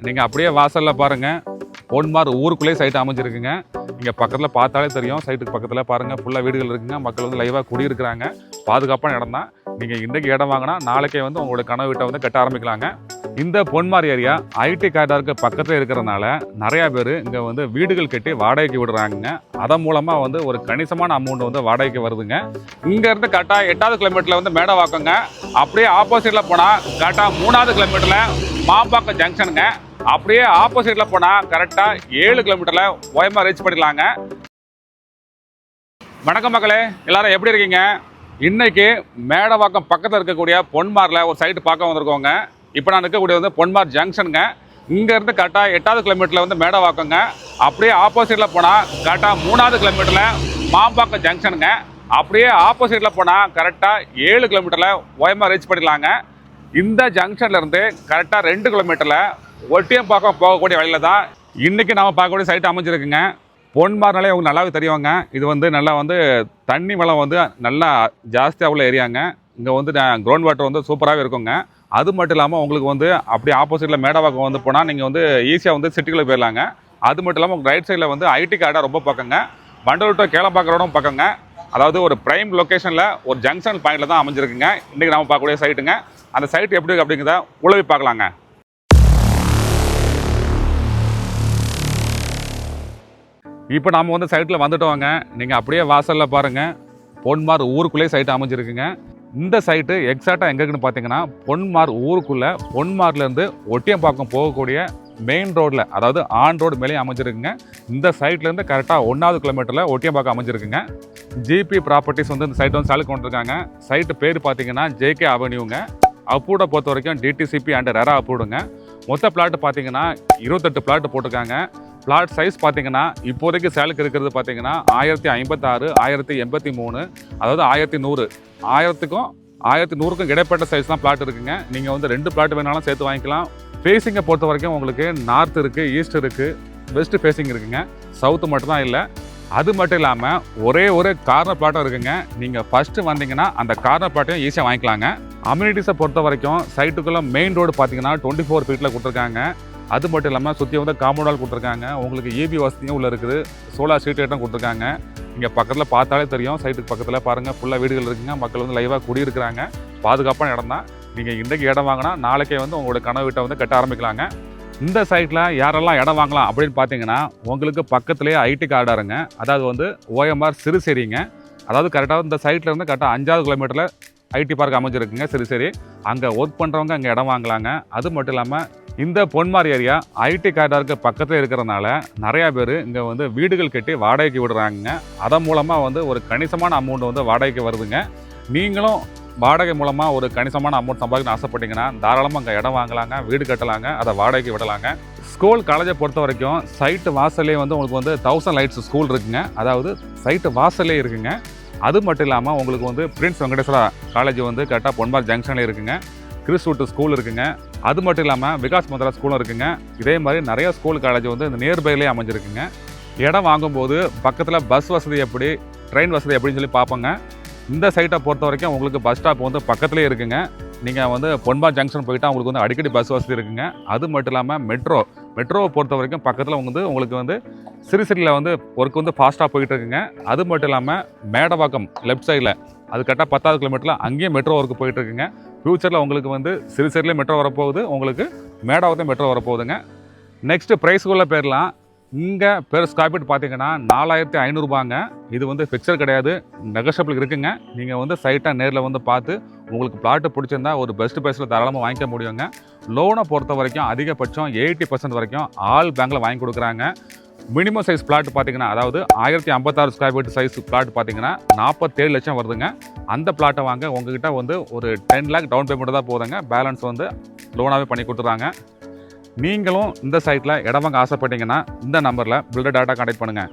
நீங்கள் அப்படியே வாசலில் பாருங்கள். பொன்மார் ஊருக்குள்ளேயே சைட் அமைஞ்சிருக்குங்க. இங்கே பக்கத்தில் பார்த்தாலே தெரியும். சைட்டுக்கு பக்கத்தில் பாருங்கள், ஃபுல்லாக வீடுகள் இருக்குங்க. மக்கள் வந்து லைவாக குடியிருக்கிறாங்க. பாதுகாப்பான இடம் தான். நீங்கள் இன்றைக்கி இடம் வாங்கினா நாளைக்கே வந்து உங்களோட கனவு வீட்டை வந்து கட்ட ஆரம்பிக்கலாங்க. இந்த பொன்மார் ஏரியா ஐடி காரிடாருக்கு பக்கத்தில் இருக்கிறதுனால நிறையா பேர் இங்கே வந்து வீடுகள் கட்டி வாடகைக்கு விடுறாங்க. அதன் மூலமாக வந்து ஒரு கணிசமான அமௌண்ட் வந்து வாடகைக்கு வருதுங்க. இங்கேருந்து கரெக்டாக 8வது கிலோமீட்டரில் வந்து மேடவாக்கங்க. அப்படியே ஆப்போசிட்டில் போனால் கரெக்டாக 3வது கிலோமீட்டரில் மாம்பாக்கம் ஜங்ஷனுங்க. அப்படியே ஆப்போசிட்டில் போனால் கரெக்டாக 7 கிலோமீட்டரில் ஓயமாக ரீச் பண்ணிடலாங்க. வணக்கம் மக்களே, எல்லாரும் எப்படி இருக்கீங்க? இன்னைக்கு மேடவாக்கம் பக்கத்தில் இருக்கக்கூடிய பொன்மாரில் ஒரு சைட்டு பார்க்க வந்திருக்கோங்க. இப்போ நான் இருக்கக்கூடிய வந்து பொன்மார் ஜங்ஷனுங்க. இங்கேருந்து கரெக்டாக 8வது கிலோமீட்டரில் வந்து மேடவாக்கங்க. அப்படியே ஆப்போசிட்டில் போனால் கரெக்டாக 3வது கிலோமீட்டரில் மாம்பாக்கம் ஜங்ஷனுங்க. அப்படியே ஆப்போசிட்டில் போனால் கரெக்டாக 7 கிலோமீட்டரில் ஓயமாக ரீச் பண்ணிடலாங்க. இந்த ஜங்ஷன்லேருந்து கரெக்டாக 2 கிலோமீட்டரில் ஒட்டியம்பாக்கம் போகக்கூடிய வழியில் தான் இன்றைக்கி நாம் பார்க்கக்கூடிய சைட்டு அமைஞ்சிருக்குங்க. பொன்மார்னாலே உங்களுக்கு நல்லாவே தெரியுவாங்க. இது வந்து நல்லா வந்து தண்ணி வளம் வந்து நல்லா ஜாஸ்தியாக உள்ள ஏரியாங்க. இங்கே வந்து கிரவுண்ட் வாட்டர் வந்து சூப்பராகவே இருக்குங்க. அது மட்டும் இல்லாமல் உங்களுக்கு வந்து அப்படியே ஆப்போசிட்டில் மேடவாக்கம் வந்து போனால் நீங்கள் வந்து ஈஸியாக வந்து சிட்டிக்குள்ளே போயிடலாங்க. அது மட்டும் இல்லாமல் உங்களுக்கு ரைட் சைடில் வந்து ஐடி கார்டாக ரொம்ப பக்கங்க. வண்டலூர் டு கேளம்பாக்கம் ரோடும் பக்கங்க. அதாவது ஒரு ப்ரைம் லொக்கேஷனில் ஒரு ஜங்ஷன் பாயிண்டில் தான் அமைஞ்சிருக்குங்க இன்றைக்கி நம்ம பார்க்கக்கூடிய சைட்டுங்க. அந்த சைட்டு எப்படி இருக்குது அப்படிங்கிறத உளவி பார்க்கலாங்க. இப்போ நாம் வந்து சைட்டில் வந்துட்டோங்க. நீங்கள் அப்படியே வாசலில் பாருங்கள், பொன்மார் ஊருக்குள்ளேயே சைட்டு அமைஞ்சிருக்குங்க. இந்த சைட்டு எக்ஸாக்டாக எங்கே இருக்குன்னு பார்த்தீங்கன்னா பொன்மார் ஊருக்குள்ளே பொன்மார்லேருந்து ஒட்டியம்பாக்கம் போகக்கூடிய மெயின் ரோடில், அதாவது ஆன் ரோடு மேலேயும் அமைஞ்சிருக்குங்க. இந்த சைட்லேருந்து கரெக்டாக 1வது கிலோமீட்டரில் ஒட்டியம்பாக்கம் அமைஞ்சிருக்குங்க. ஜிபி ப்ராப்பர்ட்டிஸ் வந்து இந்த சைட் வந்து சாலு கொண்டிருக்காங்க. சைட்டு பேர் பார்த்தீங்கன்னா ஜேகே அவென்யூங்க. அப்ரூவ்டை பொறுத்த வரைக்கும் டிடிசிபி அண்ட் ரெரா அப்ரூவ்டுங்க. மொத்த பிளாட் பார்த்தீங்கன்னா 28 பிளாட் போட்டிருக்காங்க. பிளாட் சைஸ் பார்த்தீங்கன்னா இப்போதைக்கு சேலுக்கு இருக்கிறது பார்த்தீங்கன்னா 1056, 1083, அதாவது 1100, 1000க்கும் 1100க்கும் இடைப்பட்ட சைஸ் தான் பிளாட் இருக்குங்க. நீங்கள் வந்து 2 பிளாட் வேணாலும் சேர்த்து வாங்கிக்கலாம். ஃபேஸிங்கை பொறுத்த வரைக்கும் உங்களுக்கு நார்த் இருக்குது, ஈஸ்ட் இருக்குது, வெஸ்ட் ஃபேஸிங் இருக்குங்க. சவுத்து மட்டும் தான் இல்லை. அது மட்டும் இல்லாமல் ஒரே ஒரு கார்னர் பிளாட்டும் இருக்குங்க. நீங்கள் ஃபஸ்ட்டு வந்தீங்கன்னா அந்த கார்னர் பிளாட்டையும் ஈஸியாக வாங்கிக்கலாங்க. அம்யூனிட்டிஸை பொறுத்த வரைக்கும் சைட்டுக்குள்ளே மெயின் ரோடு பார்த்தீங்கன்னா 24 ஃபீட்டில் கொடுத்துருக்காங்க. அது மட்டும் இல்லாமல் சுற்றி வந்து காம்பவுண்ட் வால் கொடுத்துருக்காங்க. உங்களுக்கு இபி வசதியும் உள்ள இருக்குது. சோலார் ஸ்ட்ரீட் லைட்டும் கொடுத்துருக்காங்க. இங்கே பக்கத்தில் பார்த்தாலே தெரியும். சைட்டுக்கு பக்கத்தில் பாருங்கள், ஃபுல்லாக வீடுகள் இருக்குங்க. மக்கள் வந்து லைவாக குடியிருக்கிறாங்க. பாதுகாப்பான இடம் தான். நீங்கள் இன்றைக்கி இடம் வாங்கினா நாளைக்கே வந்து உங்களோட கனவு வீட்டை வந்து கட்ட ஆரம்பிக்கலாங்க. இந்த சைட்டில் யாரெல்லாம் இடம் வாங்கலாம் அப்படின்னு பார்த்தீங்கன்னா உங்களுக்கு பக்கத்துலேயே ஐடி கார்டாருங்க. அதாவது வந்து ஓஎம்ஆர் சிறுசேரிங்க. அதாவது கரெக்டாக இந்த சைட்டில் இருந்து கரெக்டாக 5வது கிலோமீட்டரில் ஐடி பார்க் அமைஞ்சிருக்குங்க சிறுசேரி. அங்கே ஒர்க் பண்ணுறவங்க அங்கே இடம் வாங்கலாங்க. அது மட்டும் இல்லாமல் இந்த பொன்மார் ஏரியா ஐடி கார்டாருக்கு பக்கத்தில் இருக்கிறதுனால நிறையா பேர் இங்கே வந்து வீடுகள் கட்டி வாடகைக்கு விடுறாங்க. அதன் மூலமாக வந்து ஒரு கணிசமான அமௌண்ட் வந்து வாடகைக்கு வருதுங்க. நீங்களும் வாடகை மூலமாக ஒரு கணிசமான அமௌண்ட் சம்பாதிக்கணும்னு ஆசைப்பட்டீங்கன்னா தாராளமாக அங்கே இடம் வாங்கலாங்க, வீடு கட்டலாங்க, அதை வாடகைக்கு விடலாங்க. ஸ்கூல் காலேஜை பொறுத்த வரைக்கும் சைட்டு வாசல்லே வந்து உங்களுக்கு வந்து 1000 லைட்ஸ் ஸ்கூல் இருக்குங்க. அதாவது சைட்டு வாசல்லே இருக்குங்க. அது மட்டும் இல்லாமல் உங்களுக்கு வந்து பிரின்ஸ் வெங்கடேஸ்வரா காலேஜ் வந்து கரெக்டாக பொன்மார் ஜங்ஷனில் இருக்குங்க. கிறிஸ்வுட் ஸ்கூல் இருக்குங்க. அது மட்டும் இல்லாமல் விகாஸ் மந்திரா ஸ்கூலும் இருக்குங்க. இதே மாதிரி நிறையா ஸ்கூல் காலேஜ் வந்து இந்த நியர்பைலேயே அமைஞ்சிருக்குங்க. இடம் வாங்கும்போது பக்கத்தில் பஸ் வசதி எப்படி, ட்ரெயின் வசதி எப்படின்னு சொல்லி பார்ப்போங்க. இந்த சைட்டை பொறுத்த வரைக்கும் உங்களுக்கு பஸ் ஸ்டாப் வந்து பக்கத்துலேயே இருக்குங்க. நீங்கள் வந்து பொன்மார் ஜங்ஷன் போயிட்டால் உங்களுக்கு வந்து அடிக்கடி பஸ் வசதி இருக்குங்க. அது மட்டும் இல்லாமல் மெட்ரோவை பொறுத்த வரைக்கும் பக்கத்தில் வந்து உங்களுக்கு வந்து சிறுசிட்டியில் வந்து ஒர்க் வந்து ஃபாஸ்ட்டாக போயிட்டு இருக்குங்க. அது மட்டும் இல்லாமல் மேடவாக்கம் லெஃப்ட் சைடில் அது கரெக்டாக 10வது கிலோமீட்டரில் அங்கேயும் மெட்ரோ ஒர்க் போயிட்டு இருக்குங்க. ஃப்யூச்சரில் உங்களுக்கு வந்து சிறுசிட்டிலே மெட்ரோ வரப்போகுது, உங்களுக்கு மேடவாக்கத்தையும் மெட்ரோ வரப்போகுதுங்க. நெக்ஸ்ட்டு ப்ரைஸுக்குள்ளே போயிடலாம். இங்கே பெர் ஸ்கொயர் ஃபீட் பார்த்தீங்கன்னா 4500 ரூபாங்க. இது வந்து ஃபிக்ஸர் கிடையாது, நெகோஷியபிள் இருக்குங்க. நீங்கள் வந்து சைட்டாக நேரில் வந்து பார்த்து உங்களுக்கு பிளாட்டு பிடிச்சிருந்தா ஒரு பெஸ்ட் ப்ரைஸில் தாராளமாக வாங்கிக்க முடியுங்க. லோனை பொறுத்த வரைக்கும் அதிகபட்சம் 80% வரைக்கும் ஆல் பேங்கில் வாங்கி கொடுக்குறாங்க. மினிமம் சைஸ் பிளாட் பார்த்தீங்கன்னா அதாவது 1056 ஸ்கொயர் ஃபீட் சைஸ் பிளாட் பார்த்தீங்கன்னா 47 லட்சம் வருதுங்க. அந்த பிளாட்டை வாங்க உங்ககிட்ட வந்து ஒரு 10 lakh டவுன் பேமெண்ட் தான் போதுங்க. பேலன்ஸ் வந்து லோனாகவே பண்ணி கொடுத்துட்றாங்க. நீங்களும் இந்த சைட்டில் இடம் வாங்க ஆசைப்பட்டீங்கன்னா இந்த நம்பரில் பில்டர் டாட்டா கான்டாக்ட் பண்ணுங்கள்.